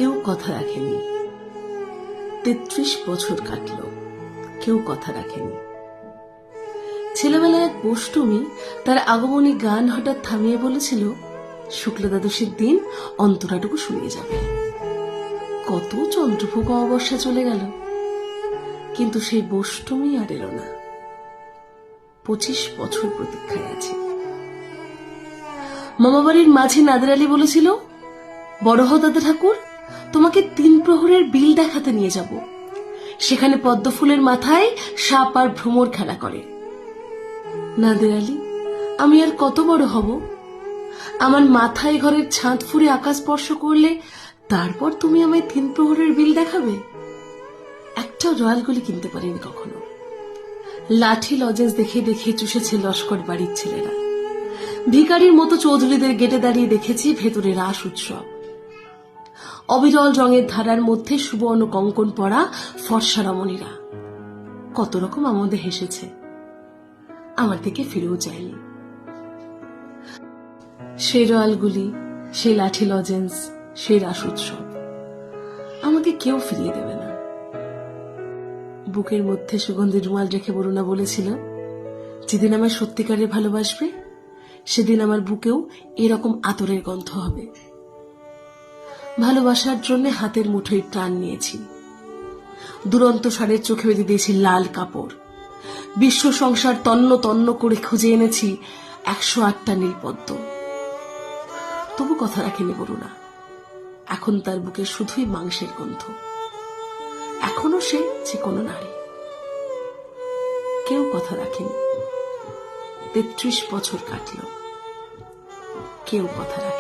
কেউ কথা রাখেনি। 33 বছর কাটলো, কেউ কথা রাখেনি। ছেলেবেলায় এক পৌষ্টমী তার আগমনী গান হঠাৎ থামিয়ে বলেছিল, শুক্লা দ্বাদশীর দিন অন্তরাটুকু শুনিয়ে যাবে। কত চন্দ্রভোগ অমাবস্যা চলে গেল, কিন্তু সেই পৌষ্টমী আর এলো না। 25 বছর প্রতীক্ষায় আছি। মামাবাড়ির মাঝি নাদের আলী বলেছিল, বড় হও দাদা ঠাকুর, তোমাকে 3 প্রহরের বিল দেখাতে নিয়ে যাব। সেখানে পদ্ম ফুলের মাথায় সাপ আর ভ্রমর খেলা করে। নাদের আলী, আমি আর কত বড় হব? আমার মাথায় ঘরের ছাদ ফুঁড়ে আকাশ স্পর্শ করলে তারপর তুমি আমায় 3 প্রহরের বিল দেখাবে? একটা রয়্যালগুলি কিনতে পারিনি কখনো। লাঠি লজেন্স দেখে দেখে চুষেছে লস্কর বাড়ির ছেলেরা। ভিখারির মতো চৌধুরীদের গেটে দাঁড়িয়ে দেখেছি ভেতরে রাস উৎসব। অবিরল রঙের ধারার মধ্যে সুবর্ণ কঙ্কন পরা ফর্সা রমণীরা কত রকম আমোদে হেসেছে, আমার দিকে ফিরেও যায়নি। সেই রয়্যালগুলি, সেই লাঠি লজেন্স, সেই রাস উৎসব আমাকে কেউ ফিরিয়ে দেবে না। বুকের মধ্যে সুগন্ধি রুমাল রেখে বরুণা বলেছিল, যেদিন আমায় সত্যিকারের ভালোবাসবে সেদিন আমার বুকেও এরকম আতরের গন্ধ হবে। ভালোবাসার জন্য হাতের মুঠোয় প্রাণ নিয়েছি। দুরন্ত ষাঁড়ের চোখে বেঁধে দিয়েছি লাল কাপড়। বিশ্ব সংসার তন্ন তন্ন করে খুঁজে এনেছি 108টা নীলপদ্ম। তবু কথা রাখেনি বরুণা। এখন তার বুকে শুধুই মাংসের গন্ধ। এখনো সে যে কোনো নারী। কেউ কথা রাখেনি। 33 বছর কাটল, কেউ কথা রাখেনি।